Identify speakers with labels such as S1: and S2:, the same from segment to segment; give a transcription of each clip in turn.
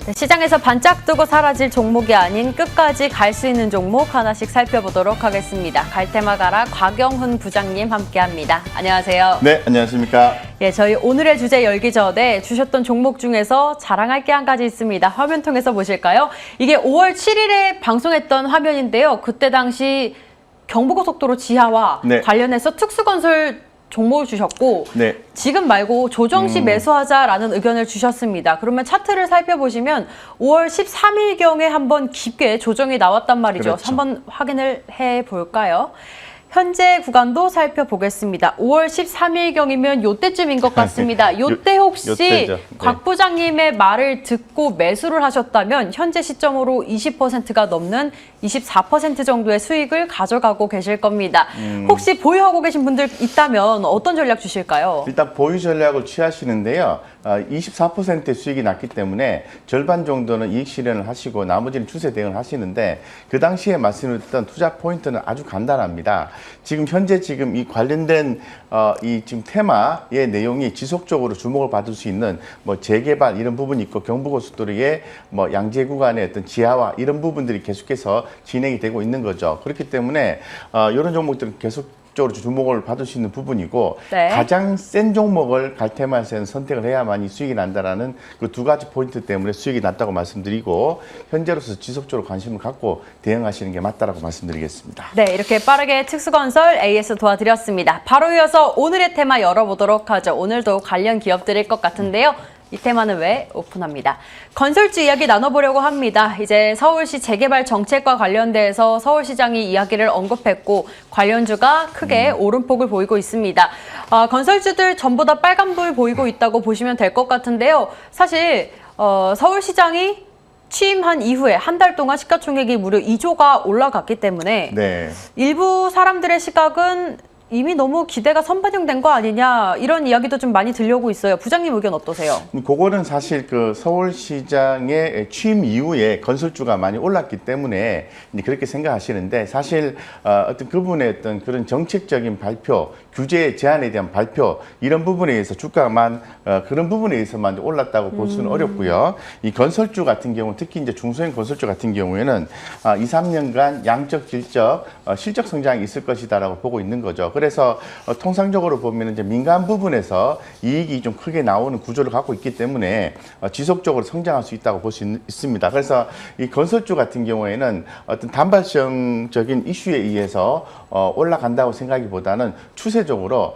S1: 네, 시장에서 반짝 뜨고 사라질 종목이 아닌 끝까지 갈 수 있는 종목 하나씩 살펴보도록 하겠습니다. 갈테마 가라 곽영훈 부장님 함께합니다. 안녕하세요.
S2: 네, 안녕하십니까.
S1: 예, 저희 오늘의 주제 열기 전에 주셨던 종목 중에서 자랑할 게 한 가지 있습니다. 화면 통해서 보실까요? 이게 5월 7일에 방송했던 화면인데요. 그때 당시 경부고속도로 지하와 관련해서 특수건설 종목을 주셨고 지금 말고 조정 시 매수하자라는 의견을 주셨습니다. 그러면 차트를 살펴보시면 5월 13일경에 한번 깊게 조정이 나왔단 말이죠.
S2: 그렇죠.
S1: 한번 확인을 해볼까요? 현재 구간도 살펴보겠습니다. 5월 13일경이면 요때쯤인 것 같습니다. 요때 혹시 곽 부장님의 말을 듣고 매수를 하셨다면 현재 시점으로 20%가 넘는 24% 정도의 수익을 가져가고 계실 겁니다. 혹시 보유하고 계신 분들 있다면 어떤 전략 주실까요?
S2: 일단 보유 전략을 취하시는데요. 24%의 수익이 났기 때문에 절반 정도는 이익 실현을 하시고 나머지는 추세 대응을 하시는데 그 당시에 말씀드렸던 투자 포인트는 아주 간단합니다. 지금 현재 이 관련된 이 지금 테마의 내용이 지속적으로 주목을 받을 수 있는 뭐 재개발 이런 부분이 있고 경부고속도로의 뭐 양재 구간의 어떤 지하화 이런 부분들이 계속해서 진행이 되고 있는 거죠. 그렇기 때문에 이런 종목들은 계속 주목을 받을 수 있는 부분이고 가장 센 종목을 갈테마에서는 선택을 해야만이 수익이 난다라는 그 두 가지 포인트 때문에 수익이 났다고 말씀드리고 현재로서 지속적으로 관심을 갖고 대응하시는 게 맞다라고 말씀드리겠습니다.
S1: 네, 이렇게 빠르게 특수건설 AS 도와드렸습니다. 바로 이어서 오늘의 테마 열어보도록 하죠. 오늘도 관련 기업들일 것 같은데요. 이 테마는 왜 오픈합니다. 건설주 이야기 나눠보려고 합니다. 이제 서울시 재개발 정책과 관련돼서 서울시장이 이야기를 언급했고 관련주가 크게 오름폭을 보이고 있습니다. 건설주들 전부 다 빨간불 보이고 있다고 보시면 될 것 같은데요. 사실 서울시장이 취임한 이후에 한 달 동안 시가총액이 무려 2조가 올라갔기 때문에 일부 사람들의 시각은 이미 너무 기대가 선반영된 거 아니냐 이런 이야기도 좀 많이 들려오고 있어요. 부장님 의견 어떠세요?
S2: 그거는 사실 그 서울시장의 취임 이후에 건설주가 많이 올랐기 때문에 이제 그렇게 생각하시는데 사실 어떤 그분의 어떤 그런 정책적인 발표, 규제 제한에 대한 발표 이런 부분에 의해서 주가만 그런 부분에 의해서만 올랐다고 볼 수는 어렵고요. 이 건설주 같은 경우 특히 이제 중소형 건설주 같은 경우에는 2, 3년간 양적, 질적, 실적 성장이 있을 것이다라고 보고 있는 거죠. 그래서 통상적으로 보면 이제 민간 부분에서 이익이 좀 크게 나오는 구조를 갖고 있기 때문에 지속적으로 성장할 수 있다고 볼 수 있습니다. 그래서 이 건설주 같은 경우에는 어떤 단발성적인 이슈에 의해서 올라간다고 생각하기보다는 추세적으로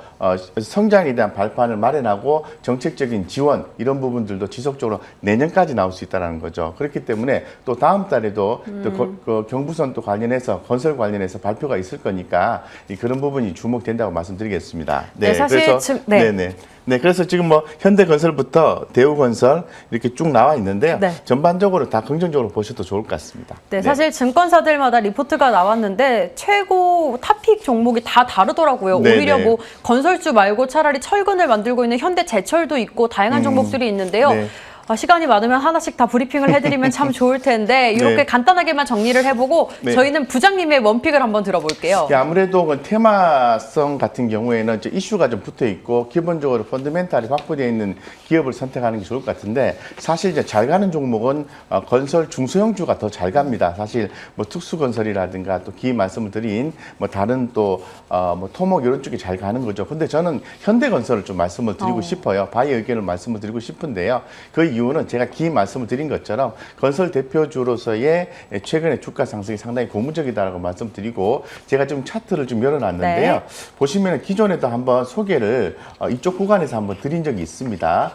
S2: 성장에 대한 발판을 마련하고 정책적인 지원 이런 부분들도 지속적으로 내년까지 나올 수 있다는 거죠. 그렇기 때문에 또 다음 달에도 또 경부선 또 관련해서 건설 관련해서 발표가 있을 거니까 그런 부분이 주목된다고 말씀드리겠습니다.
S1: 네, 사실
S2: 그래서 그래서 지금 뭐 현대건설부터 대우건설 이렇게 쭉 나와 있는데요. 전반적으로 다 긍정적으로 보셔도 좋을 것 같습니다.
S1: 사실 증권사들마다 리포트가 나왔는데 최고 탑픽 종목이 다 다르더라고요. 오히려 뭐 건설주 말고 차라리 철근을 만들고 있는 현대제철도 있고 다양한 종목들이 있는데요. 시간이 많으면 하나씩 다 브리핑을 해드리면 참 좋을 텐데 이렇게 간단하게만 정리를 해보고 저희는 부장님의 원픽을 한번 들어볼게요.
S2: 아무래도 그 테마성 같은 경우에는 이제 이슈가 좀 붙어 있고 기본적으로 펀더멘탈이 확보되어 있는 기업을 선택하는 게 좋을 것 같은데 사실 이제 잘 가는 종목은 건설 중소형주가 더 잘 갑니다. 사실 뭐 특수건설이라든가 또 기 말씀을 드린 뭐 다른 또 뭐 토목 이런 쪽이 잘 가는 거죠. 근데 저는 현대건설을 좀 말씀을 드리고 싶어요. 바의 의견을 말씀을 드리고 싶은데요. 그 이유는 제가 기 말씀을 드린 것처럼 건설 대표주로서의 최근의 주가 상승이 상당히 고무적이다라고 말씀드리고 제가 지금 차트를 좀 열어놨는데요. 보시면 기존에도 한번 소개를 이쪽 구간에서 한번 드린 적이 있습니다.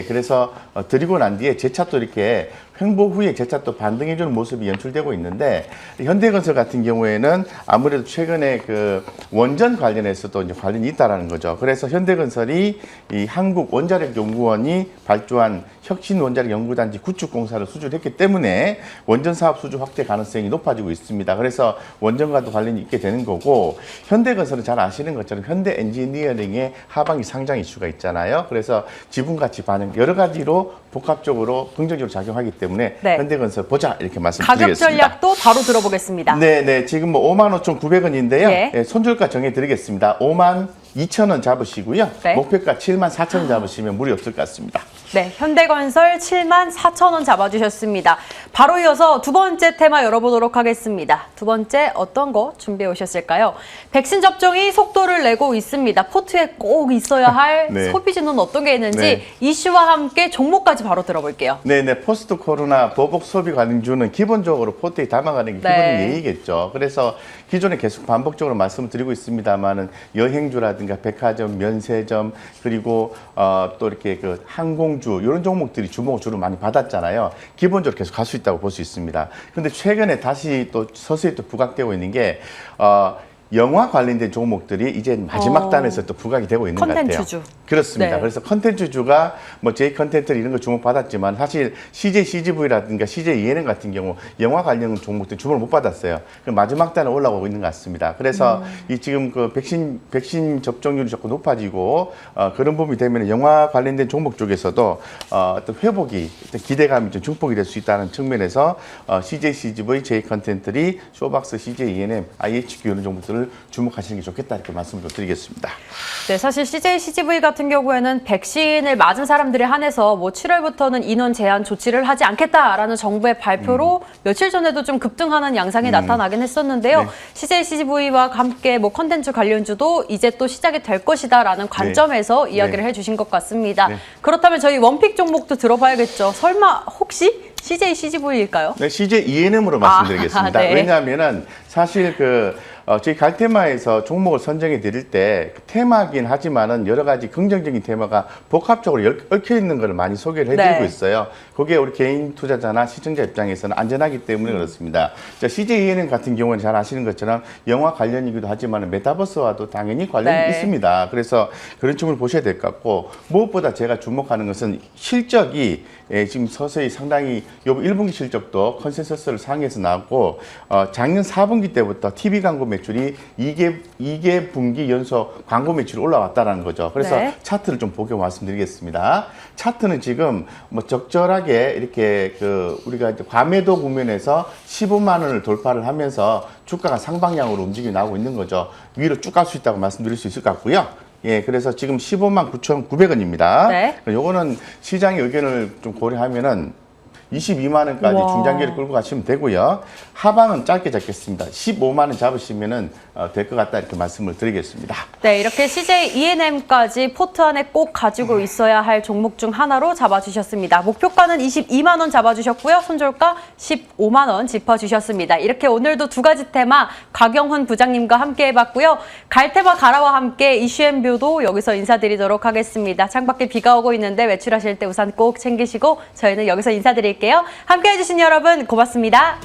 S2: 그래서 드리고 난 뒤에 제 차도 이렇게 횡보 후에 제 차도 반등해주는 모습이 연출되고 있는데 현대건설 같은 경우에는 아무래도 최근에 그 원전 관련해서도 이제 관련이 있다라는 거죠. 그래서 현대건설이 이 한국원자력연구원이 발주한 혁신원자력연구단지 구축 공사를 수주했기 때문에 원전 사업 수주 확대 가능성이 높아지고 있습니다. 그래서 원전과도 관련이 있게 되는 거고 현대건설은 잘 아시는 것처럼 현대엔지니어링의 하반기 상장 이슈가 있잖아요. 그래서 지분가치 반영 여러 가지로 복합적으로 긍정적으로 작용하기 때문에 현대건설 보자 이렇게 말씀드리겠습니다.
S1: 가격 전략도 바로 들어보겠습니다.
S2: 지금 뭐 55,900원인데요. 손절가 정해드리겠습니다. 52,000원 잡으시고요. 목표가 74,000원 잡으시면 무리 없을 것 같습니다.
S1: 네, 현대건설 74,000원 잡아주셨습니다. 바로 이어서 두 번째 테마 열어보도록 하겠습니다. 두 번째 어떤 거 준비해 오셨을까요? 백신 접종이 속도를 내고 있습니다. 포트에 꼭 있어야 할
S2: 네.
S1: 소비진은 어떤 게 있는지
S2: 네.
S1: 이슈와 함께 종목까지 바로 들어볼게요.
S2: 네네, 포스트 코로나 보복 소비 관행주는 기본적으로 포트에 담아가는 게
S1: 네.
S2: 기본 예의겠죠. 그래서 기존에 계속 반복적으로 말씀을 드리고 있습니다만은 여행주라든가 백화점, 면세점, 그리고 또 이렇게 그 항공주 이런 종목들이 주목을 주로 많이 받았잖아요. 기본적으로 계속 갈 수 있다고 볼 수 있습니다. 그런데 최근에 다시 또 서서히 또 부각되고 있는 게 영화 관련된 종목들이 이제 마지막 단에서 또 부각이 되고 있는 것 같아요.
S1: 컨텐츠주.
S2: 그렇습니다.
S1: 네.
S2: 그래서 컨텐츠주가 뭐 J 컨텐츠 이런 거 주목받았지만 사실 CJ CGV라든가 CJ ENM 같은 경우 영화 관련 종목들 주목을 못 받았어요. 그럼 마지막 단에 올라오고 있는 것 같습니다. 그래서 이 지금 그 백신 접종률이 자꾸 높아지고 그런 부분이 되면 영화 관련된 종목 쪽에서도 어떤 회복이 어떤 기대감이 좀 증폭이 될 수 있다는 측면에서 CJ CGV, J 컨텐츠리, 쇼박스, CJ ENM, IHQ 이런 종목들을 주목하시는 게 좋겠다 이렇게 말씀을 좀 드리겠습니다.
S1: 네, 사실 CJ CGV 같은 경우에는 백신을 맞은 사람들에 한해서 뭐 7월부터는 인원 제한 조치를 하지 않겠다라는 정부의 발표로 며칠 전에도 좀 급등하는 양상이 나타나긴 했었는데요.
S2: 네.
S1: CJ CGV와 함께 뭐 컨텐츠 관련주도 이제 또 시작이 될 것이다라는 관점에서 이야기를
S2: 네.
S1: 해주신 것 같습니다.
S2: 네.
S1: 그렇다면 저희 원픽 종목도 들어봐야겠죠. 설마 혹시 CJ CGV일까요?
S2: 네, CJ ENM으로 말씀드리겠습니다.
S1: 네.
S2: 왜냐하면은 사실 저희 갈테마에서 종목을 선정해 드릴 때 테마긴 하지만은 여러 가지 긍정적인 테마가 복합적으로 얽혀 있는 걸 많이 소개를 해드리고
S1: 네.
S2: 있어요. 그게 우리 개인 투자자나 시청자 입장에서는 안전하기 때문에 그렇습니다. 자, CJ ENM 같은 경우는 잘 아시는 것처럼 영화 관련이기도 하지만 메타버스와도 당연히 관련이
S1: 네.
S2: 있습니다. 그래서 그런 측면을 보셔야 될 것 같고 무엇보다 제가 주목하는 것은 실적이 지금 서서히 상당히 요 1분기 실적도 컨센서스를 상회해서 나왔고 작년 4분기 때부터 TV 광고 매출이 2개 분기 연속 광고 매출이 올라왔다는 거죠. 그래서
S1: 네.
S2: 차트를 좀 보고 말씀드리겠습니다. 차트는 지금 뭐 적절하게 이렇게 우리가 이제 과매도 국면에서 15만 원을 돌파를 하면서 주가가 상방향으로 움직이 나오고 있는 거죠. 위로 쭉 갈 수 있다고 말씀드릴 수 있을 것 같고요. 예, 그래서 지금 15만 9,900원입니다.
S1: 네.
S2: 요거는 시장의 의견을 좀 고려하면은 22만 원까지
S1: 우와.
S2: 중장기를 끌고 가시면 되고요. 하방은 짧게 잡겠습니다. 15만 원 잡으시면은 될 것 같다 이렇게 말씀을 드리겠습니다.
S1: 네, 이렇게 CJ ENM까지 포트 안에 꼭 가지고 있어야 할 종목 중 하나로 잡아주셨습니다. 목표가는 22만 원 잡아주셨고요. 손절가 15만 원 짚어주셨습니다. 이렇게 오늘도 두 가지 테마 곽영훈 부장님과 함께 해봤고요. 갈테마 가라와 함께 이슈앤뷰도 여기서 인사드리도록 하겠습니다. 창밖에 비가 오고 있는데 외출하실 때 우산 꼭 챙기시고 저희는 여기서 인사드릴게요. 함께 해주신 여러분 고맙습니다.